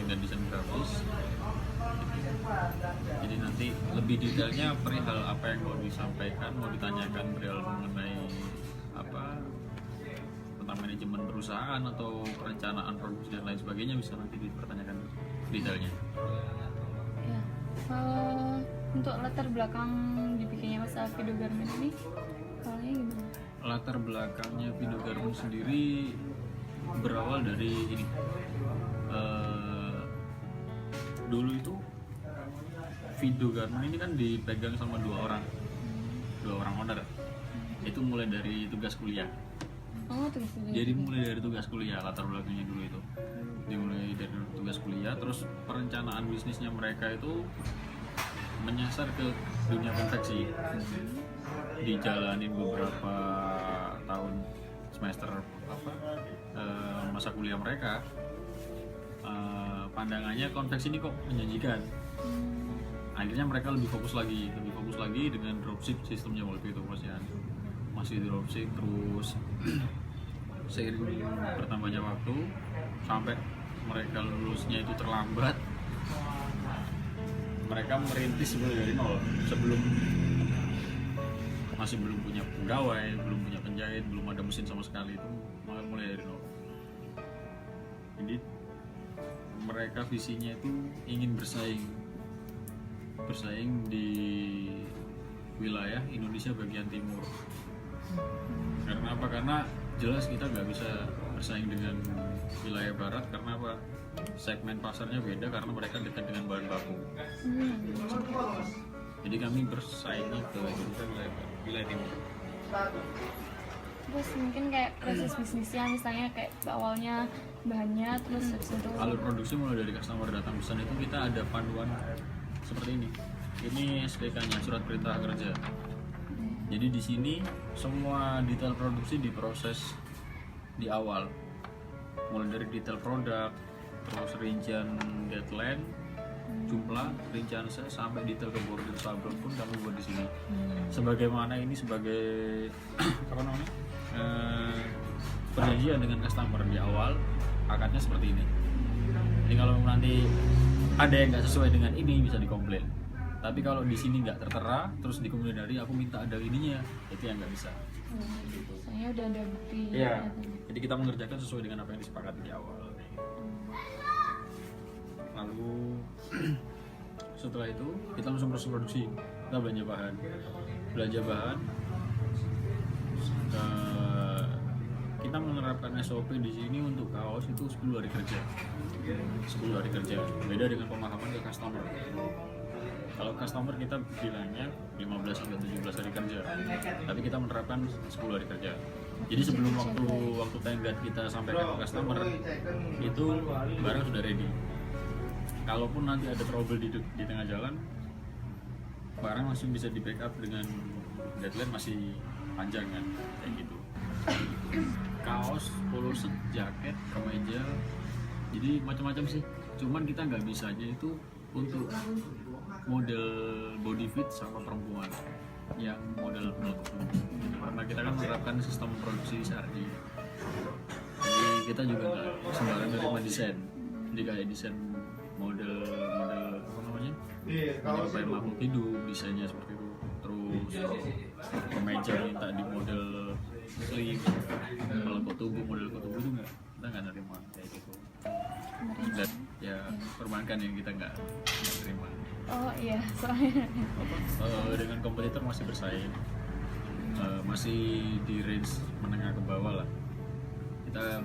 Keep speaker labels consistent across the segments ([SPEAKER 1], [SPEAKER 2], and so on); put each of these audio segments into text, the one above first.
[SPEAKER 1] dan desain grafis. Jadi nanti lebih detailnya perihal apa yang mau disampaikan, mau ditanyakan perihal mengenai apa tentang manajemen perusahaan atau perencanaan produksi dan lain sebagainya bisa nanti dipertanyakan detailnya.
[SPEAKER 2] Ya. Untuk latar belakang dibikinnya masa Vido Garment ini awalnya gimana?
[SPEAKER 1] Latar belakangnya Vido Garment sendiri berawal dari ini. Dulu itu Vido Garment ini kan dipegang sama dua orang owner. Itu mulai dari tugas kuliah.
[SPEAKER 2] Oh, tugas kuliah.
[SPEAKER 1] Jadi mulai dari tugas kuliah latar belakangnya dulu itu. Dimulai dari tugas kuliah, terus perencanaan bisnisnya mereka itu menyasar ke dunia konveksi. Dijalanin beberapa tahun semester masa kuliah mereka. Pandangannya konveksi ini kok menjanjikan. Akhirnya mereka lebih fokus lagi dengan dropship sistemnya waktu itu masih dropship terus. Seiring bertambahnya waktu sampai mereka lulusnya itu terlambat, mereka merintis dari nol. Sebelum masih belum punya pegawai, belum punya penjahit, belum ada mesin sama sekali, itu mulai dari nol. Jadi mereka visinya itu ingin bersaing di wilayah Indonesia bagian timur. Karena apa? Karena jelas kita nggak bisa bersaing dengan wilayah barat. Karena apa? Segmen pasarnya beda karena mereka dekat dengan bahan baku. Jadi kami bersaingnya ke wilayah timur.
[SPEAKER 2] Terus mungkin kayak proses bisnisnya misalnya kayak awalnya bahannya terus habis itu
[SPEAKER 1] Alur produksi mulai dari customer datang pesan itu kita ada panduan seperti ini. Ini SPK-nya, surat perintah kerja. Jadi di sini semua detail produksi diproses di awal, mulai dari detail produk, terus rincian deadline, jumlah, rincian saya sampai detail ke bordir sablon pun kami buat di sini. Sebagaimana ini sebagai apa namanya perjanjian dengan customer di awal, akadnya seperti ini. Jadi kalau nanti ada yang nggak sesuai dengan ini bisa dikomplain. Tapi kalau di sini nggak tertera, terus dikomplain dari aku minta ada ininya, itu yang nggak bisa.
[SPEAKER 2] soalnya udah ada bukti.
[SPEAKER 1] Iya. Jadi kita mengerjakan sesuai dengan apa yang disepakati di awal. Lalu setelah itu kita langsung proses produksi. Kita belanja bahan. Kita menerapkan SOP di sini untuk kaos itu 10 hari kerja. 10 hari kerja. Beda dengan pemahaman ke customer. Kalau customer kita bilangnya 15 hingga 17 hari kerja. Tapi kita menerapkan 10 hari kerja. Jadi sebelum waktu tenggat kita sampaikan ke customer itu barang sudah ready. Kalaupun nanti ada trouble di tengah jalan, barang langsung bisa di backup dengan deadline masih panjang kan, kayak gitu. Kaos, polo shirt, jaket, kemeja, jadi macam-macam sih. Cuman kita nggak bisanya itu untuk model body fit sama perempuan yang model pelekuk, karena kita kan menerapkan sistem produksi SRD. Jadi kita juga nggak sembarang menerima desain. Jadi kayak desain model apa namanya? Model makhluk hidup, desainnya seperti itu. Terus kemeja minta di model sleeve, model tubuh itu kita nggak nerima kayak gitu. Dan ya perbankan yang kita nggak terima.
[SPEAKER 2] Oh iya, soalnya
[SPEAKER 1] Dengan kompetitor masih bersaing, masih di range menengah ke bawah lah. Kita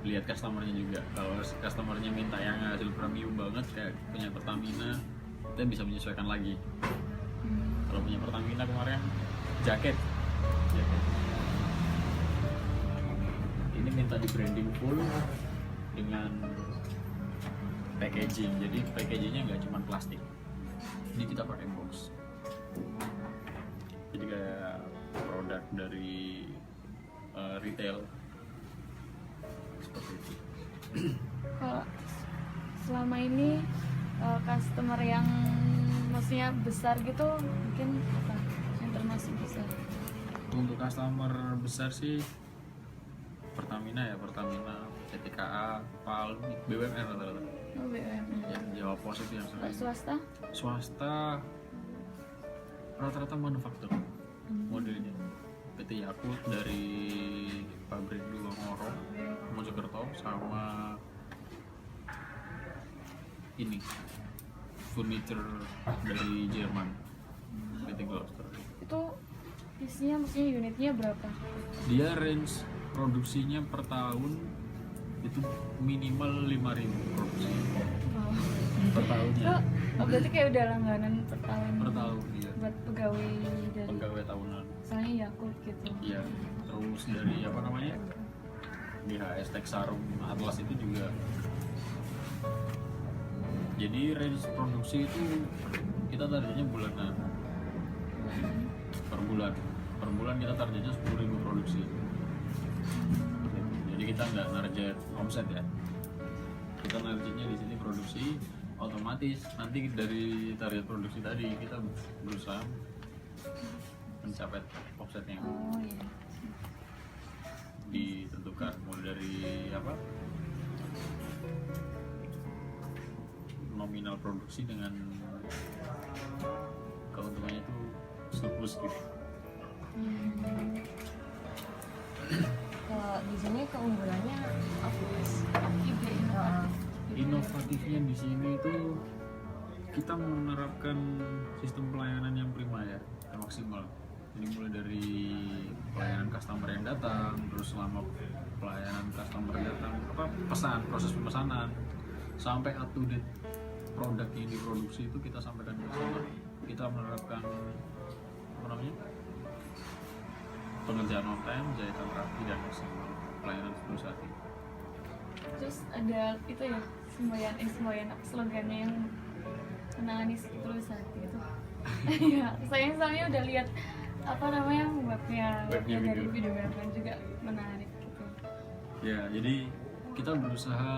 [SPEAKER 1] lihat customernya juga. Kalau customernya minta yang hasil premium banget kayak punya Pertamina, kita bisa menyesuaikan lagi. Kalau punya Pertamina kemarin jaket. Ini minta di branding full dengan packaging. Jadi packagingnya nggak cuma plastik. Ini kita pakai box. Jadi kayak produk dari retail seperti itu.
[SPEAKER 2] kalau selama ini customer yang maksudnya besar gitu mungkin apa yang termasuk besar?
[SPEAKER 1] Untuk customer besar sih pertama Pertamina, PTKA, PAL, BUMN rata-rata.
[SPEAKER 2] Oh, BUMN.
[SPEAKER 1] Ya, Jawa Pos itu yang
[SPEAKER 2] Kalau
[SPEAKER 1] sering. Swasta rata-rata manufaktur modelnya. PT Yakult dari pabrik Ngoro, Mojokerto, sama ini furniture dari Jerman, PT Gloster.
[SPEAKER 2] Itu isinya maksudnya unitnya berapa?
[SPEAKER 1] Dia range produksinya per tahun itu minimal 5.000 produksi
[SPEAKER 2] Oh.
[SPEAKER 1] per tahunnya.
[SPEAKER 2] Oh, berarti kayak udah langganan per tahun.
[SPEAKER 1] Per tahun iya.
[SPEAKER 2] Buat pegawai dari
[SPEAKER 1] Pegawai tahunan.
[SPEAKER 2] misalnya Yakult gitu.
[SPEAKER 1] Iya. Terus dari apa namanya? DHS Texarum Atlas itu juga. Jadi range produksi itu kita targetnya bulanan. Per bulan kita targetnya 10.000 produksi. Jadi kita nggak target omset ya. Kita targetnya di sini produksi, otomatis nanti dari target produksi tadi kita berusaha mencapai offset yang
[SPEAKER 2] Oh iya.
[SPEAKER 1] ditentukan, mulai dari apa, nominal produksi dengan keuntungannya itu surplus gitu.
[SPEAKER 3] Kalau di sini keunggulannya apa Mas?
[SPEAKER 2] Ide
[SPEAKER 1] Inovatifnya di sini itu kita menerapkan sistem pelayanan yang prima ya, yang maksimal. Jadi mulai dari pelayanan customer yang datang, terus selama pelayanan customer datang, proses pemesanan sampai up to date produk yang diproduksi itu kita sampaikan ke customer. Kita menerapkan apa namanya, pengerjaan on time, jahitan rapi, dan maksimal pelayanan seluruh hati.
[SPEAKER 2] Terus ada itu ya semboyan apa slogannya yang menangani terus hati itu. Iya, saya soalnya udah lihat apa namanya webnya dari Videogarmen juga menarik gitu.
[SPEAKER 1] Ya, jadi kita berusaha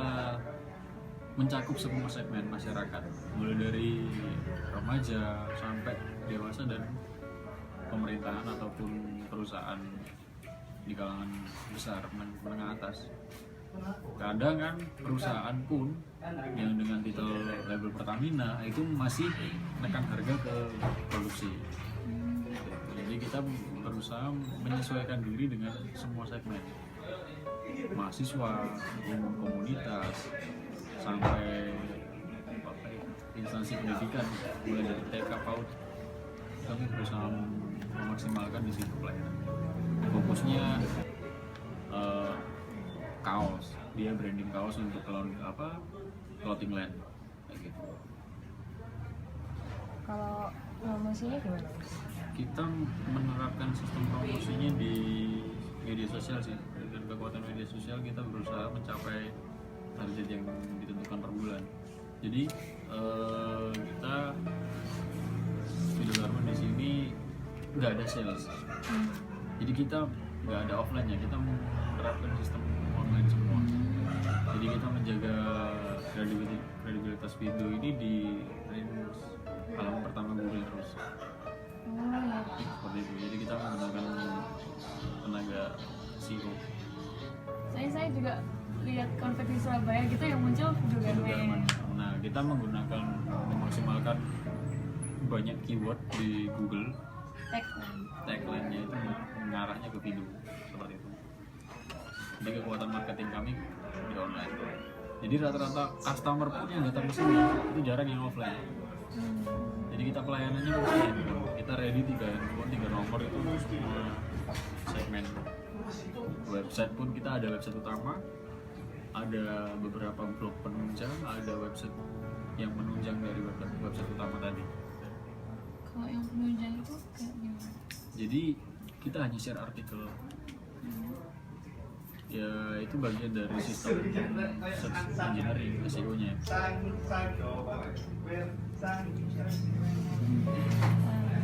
[SPEAKER 1] mencakup semua segmen masyarakat, mulai dari remaja sampai dewasa dan pemerintahan ataupun perusahaan di kalangan besar menengah atas. Kadang kan perusahaan pun yang dengan titel label Pertamina itu masih menekan harga ke produksi. Jadi kita berusaha menyesuaikan diri dengan semua segmen, mahasiswa, komunitas, sampai instansi pendidikan, mulai dari TK PAUD. Kami berusaha memaksimalkan di situ pelayanan. Fokusnya kaos, dia branding kaos untuk clothing line kayak gitu.
[SPEAKER 3] Kalau promosinya gimana Mas?
[SPEAKER 1] Kita menerapkan sistem promosinya di media sosial sih. Dengan kekuatan media sosial kita berusaha mencapai target yang ditentukan per bulan. Jadi kita Videogarmen di sini nggak ada sales. Jadi kita nggak ada offline ya, kita menerapkan sistem online semua. Jadi kita menjaga kredibilitas video ini di halaman pertama Google terus. Seperti itu. Jadi kita menggunakan tenaga SEO.
[SPEAKER 2] Saya juga lihat konfet di Surabaya gitu yang muncul Videogarmen.
[SPEAKER 1] Nah, kita memaksimalkan banyak keyword di Google. Tagline-nya itu mengarahnya ke video seperti itu. Jadi kekuatan marketing kami di online. Jadi rata-rata customer pun yang datang ke sini itu jarang yang offline. Jadi kita pelayanannya offline. Kita ready 3 nomor itu semua segmen. Website pun kita ada website utama, ada beberapa blog penunjang, ada website yang menunjang dari website utama tadi.
[SPEAKER 2] Kalau yang penunjang itu kayak gimana?
[SPEAKER 1] Jadi kita hanya share artikel. Ya itu bagian dari sistem search engineering SEO-nya.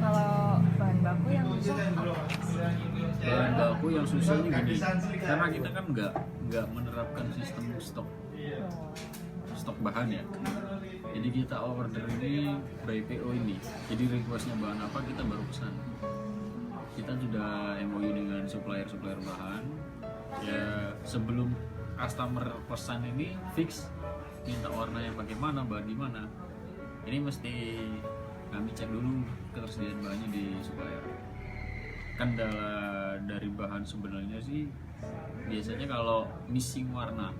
[SPEAKER 3] Kalau bahan baku yang susah apa?
[SPEAKER 1] Bahan baku yang susah ini gini, karena kita kan nggak menerapkan sistem stok bahan ya. Jadi kita order ini by PO ini. Jadi requestnya bahan apa kita baru pesan. Kita sudah MOU dengan supplier bahan. Ya sebelum customer pesan ini fix minta warnanya bagaimana, bahan di mana, ini mesti kami cek dulu ketersediaan bahannya di supplier. Kendala dari bahan sebenarnya sih biasanya kalau missing warna,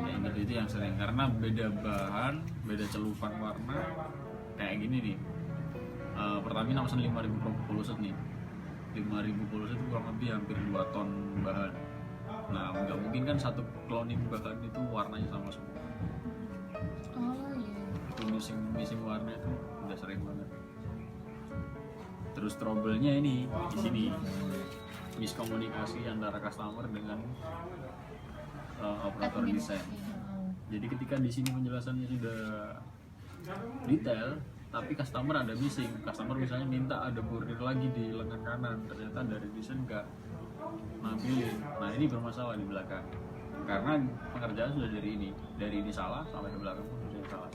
[SPEAKER 1] ya gitu, itu yang sering, karena beda bahan, beda celupan warna. Kayak gini nih, Pertamina pesan 5.000 pulset nih, 5.000 pulset itu kurang lebih hampir 2 ton bahan. Nah nggak mungkin kan satu cloning bahan itu warnanya sama semua.
[SPEAKER 2] Oh iya.
[SPEAKER 1] Itu missing warna itu udah sering banget. Terus trouble-nya ini di sini, miskomunikasi antara customer dengan operator
[SPEAKER 2] Admin.
[SPEAKER 1] desain. Jadi ketika di sini penjelasannya sudah detail, tapi customer ada missing. Customer misalnya minta ada bordir lagi di lengan kanan, ternyata dari desain nggak nampilin. Nah ini bermasalah di belakang, karena pengerjaan sudah dari ini salah sampai ke belakang pun sudah salah.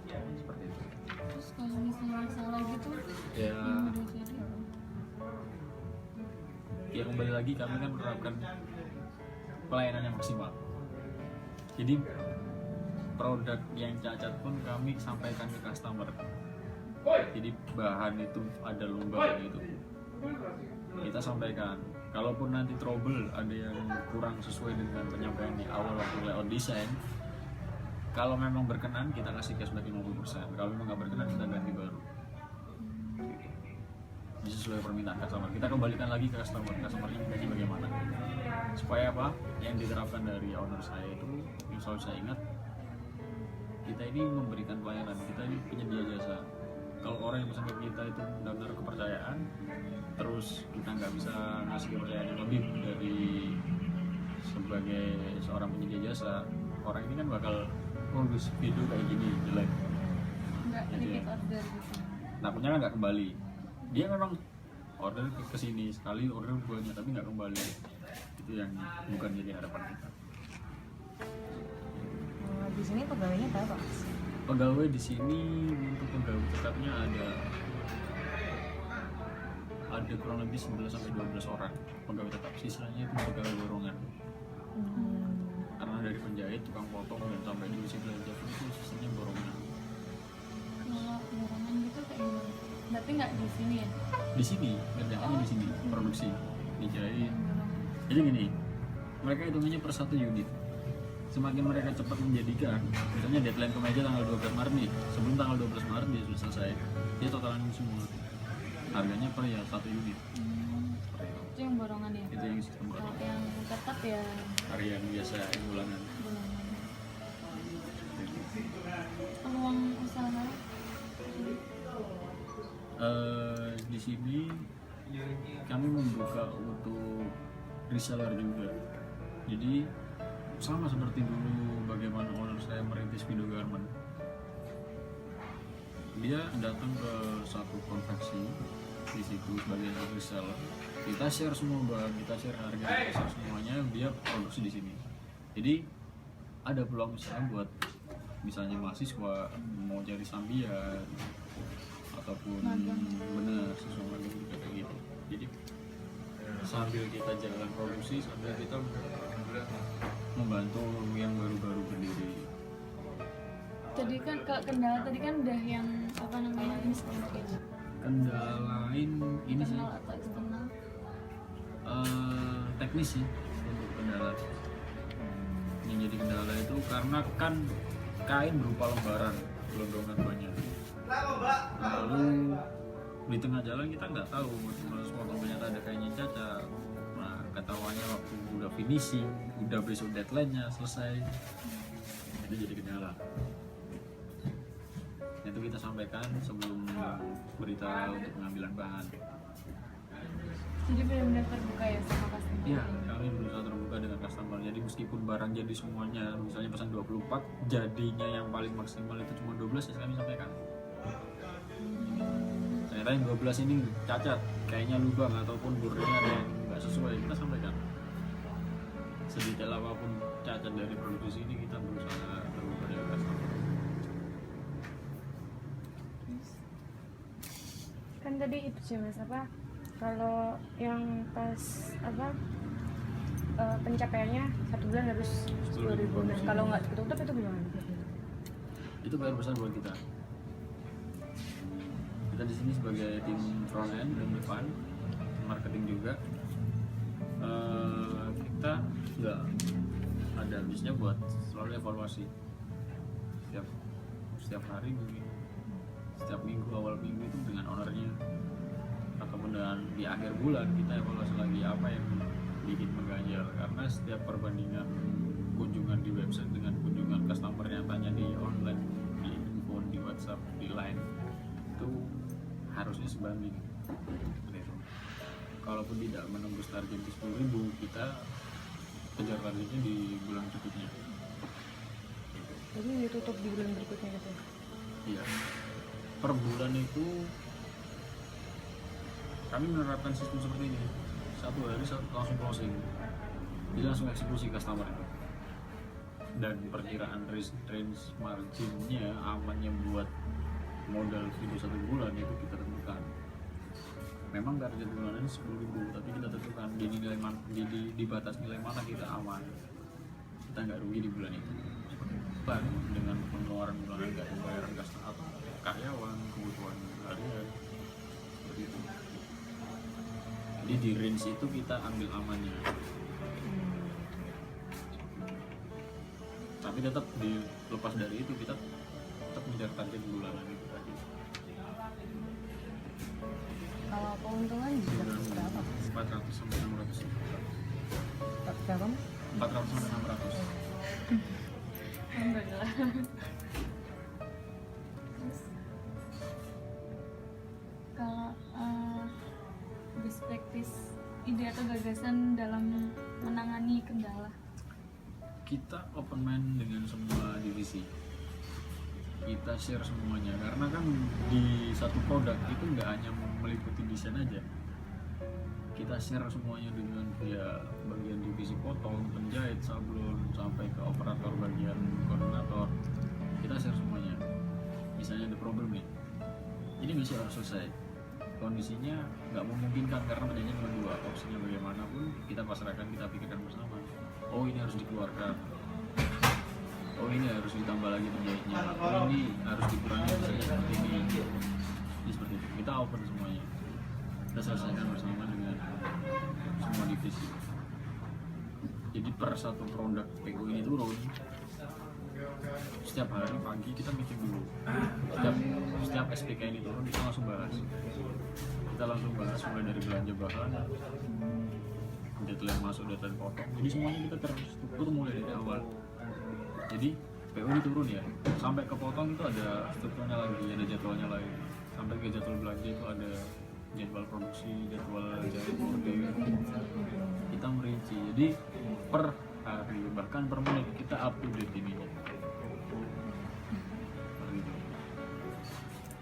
[SPEAKER 1] Ya seperti itu.
[SPEAKER 2] Terus kalau misalnya salah gitu,
[SPEAKER 1] Ya,
[SPEAKER 2] yang udah jadi
[SPEAKER 1] ya kembali lagi kami kan menerapkan pelayanan yang maksimal. Jadi produk yang cacat pun kami sampaikan ke customer. Jadi bahan itu ada lubang itu, kita sampaikan. Kalaupun nanti trouble ada yang kurang sesuai dengan penyampaian di awal waktu layout desain, kalau memang berkenan kita kasih cashback 50%. Kalau memang nggak berkenan kita ganti baru. Ini sesuai permintaan customer. Kita kembalikan lagi ke customer. Customernya mintanya bagaimana? Supaya apa? Yang diterapkan dari owner saya itu, yang selalu saya ingat, kita ini memberikan pelayanan. Kita ini penyedia jasa. Kalau orang yang pesan ke kita itu benar-benar kepercayaan, terus kita nggak bisa ngasih kepercayaan yang lebih dari sebagai seorang penyedia jasa, orang ini kan bakal produksi video kayak gini jelek,
[SPEAKER 2] nggak
[SPEAKER 1] Gitu
[SPEAKER 2] repeat
[SPEAKER 1] ya.
[SPEAKER 2] order gitu.
[SPEAKER 1] takutnya kan nggak kembali. Dia memang order ke sini sekali, order banyak tapi nggak kembali. Itu yang bukan jadi harapan kita.
[SPEAKER 3] Di sini pegawainya berapa?
[SPEAKER 1] Pegawai di sini untuk pegawai tetapnya ada kurang lebih 11 sampai 12 orang pegawai tetap. Sisanya itu pegawai borongan. Karena dari penjahit, tukang potong dan sampai di sisi belanja pun itu sisanya borongan.
[SPEAKER 2] Kalau borongan gitu kayak gimana? Berarti nggak di sini ya?
[SPEAKER 1] Di sini kerjaannya di sini produksi dijahit. Jadi gini, mereka hitungannya per 1 unit. Semakin mereka cepat menjadikan, misalnya deadline kemeja tanggal 12 Maret nih, sebelum tanggal 12 Maret dia sudah selesai, dia totalan semua. Harganya per ya 1 unit.
[SPEAKER 2] Itu yang borongan ya?
[SPEAKER 1] Itu yang sistem
[SPEAKER 2] Kalau
[SPEAKER 1] borongan.
[SPEAKER 2] yang tetap ya
[SPEAKER 1] Harian biasa yang bulanan.
[SPEAKER 2] borongan. Peluang usaha
[SPEAKER 1] Di sini kami membuka untuk reseller juga. Jadi sama seperti dulu bagaimana owner saya merintis video garment. Dia datang ke satu konveksi di situ sebagai reseller. Kita share semua bahan, kita share harga, kita share semuanya. Dia produksi di sini. Jadi ada peluang usaha buat misalnya mahasiswa mau cari sambian ataupun benar sesuatu lagi juga kayak gitu. Jadi sambil kita jalan produksi, sambil kita membantu yang baru-baru berdiri.
[SPEAKER 2] tadi kan kendala tadi kan udah yang apa namanya miskomunikasi
[SPEAKER 1] Kendala lain ini sih
[SPEAKER 2] internal atau eksternal.
[SPEAKER 1] teknis sih untuk kendala. Yang jadi kendala itu karena kan kain berupa lembaran, gelondongan banyak. Lalu di tengah jalan kita nggak tahu suatu ternyata ada kainnya cacat. Nah ketahuannya waktu udah finishing, udah besok deadline-nya selesai, itu jadi kendala. Itu kita sampaikan sebelum berita untuk pengambilan bahan.
[SPEAKER 2] Jadi benar-benar terbuka ya sama customer.
[SPEAKER 1] Iya, kami berusaha terbuka dengan customer. Jadi meskipun barang jadi semuanya, misalnya pesan 24, jadinya yang paling maksimal itu cuma 12, ya kami sampaikan. Ternyata yang 12 ini cacat, kayaknya lubang ataupun bordernya ada yang nggak sesuai, kita sampaikan. Sedetail apapun cacat dari produksi ini, kita berusaha terbuka dengan customer.
[SPEAKER 3] Kan tadi itu sih mas apa, kalau yang pas apa pencapaiannya 1 bulan harus 10.000. Nah, kalau nggak tutup itu gimana?
[SPEAKER 1] Itu PR besar buat kita. Kita di sini sebagai tim front end dan depan, marketing juga. Kita nggak ada habisnya buat selalu evaluasi setiap hari mungkin, setiap minggu, awal minggu itu dengan ownernya ataupun dengan di akhir bulan kita evaluasi lagi apa yang bikin mengganjal, karena setiap perbandingan kunjungan di website dengan kunjungan customer yang tanya di online, di phone, di WhatsApp, di Line itu harusnya sebanding. Kalaupun tidak menembus target di 10.000, kita kejar targetnya di bulan berikutnya.
[SPEAKER 3] Jadi ditutup di bulan berikutnya gitu.
[SPEAKER 1] Iya. Per bulan itu kami menerapkan sistem seperti ini. 1 hari langsung closing. Jadi langsung eksekusi customer itu. Dan perkiraan range marginnya amannya buat modal video 1 bulan itu kita tentukan. Memang target bulanannya 10.000, tapi kita tentukan di nilai di batas nilai mana kita aman, kita nggak rugi di bulan itu. Bahkan dengan pengeluaran bulanan nggak pembayaran karyawan, kebutuhan harian seperti itu. Jadi di range itu kita ambil amannya. Tapi tetap dilepas dari itu kita tetap mengejar target bulanan itu tadi.
[SPEAKER 3] Kalau keuntungan bisa berapa?
[SPEAKER 1] 400 sampai 600.
[SPEAKER 3] Berapa?
[SPEAKER 1] 400 sampai 600.
[SPEAKER 2] Alhamdulillah. Terus kalau best practice, ide atau gagasan dalam menangani kendala,
[SPEAKER 1] Kita open mind dengan semua divisi, kita share semuanya, karena kan di satu produk itu nggak hanya meliputi desain aja, kita share semuanya dengan ya bagian divisi potong, penjahit, sablon, sampai ke operator bagian koordinator, kita share semuanya. Misalnya ada problem nih, ini bisa harus selesai, kondisinya nggak memungkinkan karena penjahitnya cuma 2, opsinya bagaimanapun kita pasrahkan, kita pikirkan bersama. Oh ini harus dikeluarkan, oh ini harus ditambah lagi penjahitnya, oh ini harus dikurangi misalnya seperti ini. Jadi seperti itu, kita open semuanya, kita selesaikan bersama dengan semua divisi. Jadi per satu produk PO ini turun, setiap hari pagi kita meeting dulu, setiap SPK ini turun kita langsung bahas, mulai dari belanja bahan, deadline masuk, deadline potong, jadi semuanya kita terstruktur mulai dari awal. Jadi PO ini turun ya, sampai ke potong itu ada strukturnya lagi, ada jadwalnya lagi, sampai ke jadwal belanja itu ada jadwal produksi, jadwal jahit, order, kita merinci. Jadi per hari bahkan per menit kita up to date ini.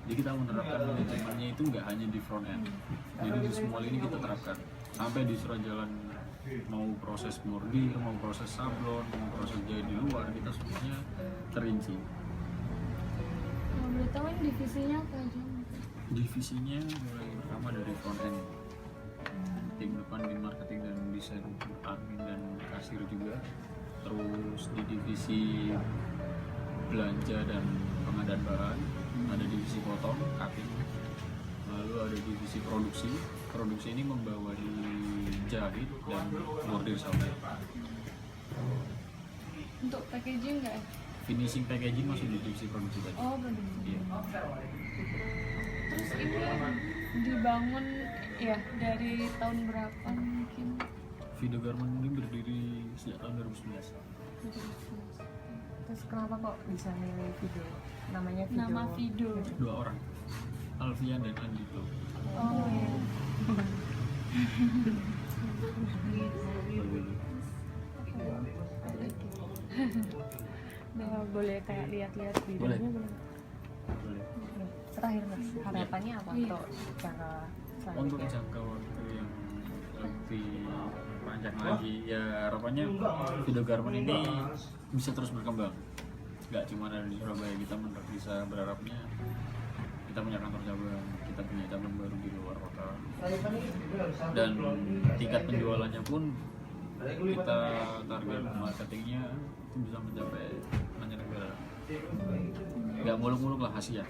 [SPEAKER 1] Jadi kita menerapkan manajemennya itu nggak hanya di front end, jadi di semua lini kita terapkan, sampai di surat jalan mau proses bordir, mau proses sablon, mau proses jahit di luar, kita semuanya terinci.
[SPEAKER 2] kalau boleh tahu ini divisinya apa aja?
[SPEAKER 1] Divisinya mulai pertama dari front end, tim depan di marketing dan desain, admin dan kasir juga. Terus di divisi belanja dan pengadaan bahan ada divisi potong, cutting. Lalu ada divisi produksi. Produksi ini membawa di jahit dan bordir sampai.
[SPEAKER 2] Untuk packaging nggak ya?
[SPEAKER 1] Finishing packaging masih di divisi produksi tadi.
[SPEAKER 2] Oh benar.
[SPEAKER 1] Iya.
[SPEAKER 2] Terus ini dibangun ya dari tahun berapa mungkin?
[SPEAKER 1] Video Garment ini berdiri sejak tahun 2011.
[SPEAKER 3] Terus kenapa kok bisa milih video? Namanya video.
[SPEAKER 2] Nama video.
[SPEAKER 1] 2 orang, Alfian dan Andito.
[SPEAKER 2] Oh iya.
[SPEAKER 3] Nah, boleh kayak lihat-lihat
[SPEAKER 1] Boleh.
[SPEAKER 3] videonya boleh?
[SPEAKER 1] Boleh.
[SPEAKER 3] Terakhir mas, harapannya apa
[SPEAKER 2] Iya.
[SPEAKER 3] untuk jangka
[SPEAKER 1] Untuk
[SPEAKER 3] selanjutnya?
[SPEAKER 1] jangka waktu yang lebih panjang lagi, ya harapannya Video Garment ini bisa terus berkembang. Nggak cuma ada di Surabaya, kita bisa berharapnya kita punya kantor cabang, kita punya cabang baru di luar kota, dan tingkat penjualannya pun kita target marketingnya itu bisa mencapai mancanegara, nggak muluk-muluk lah Asia.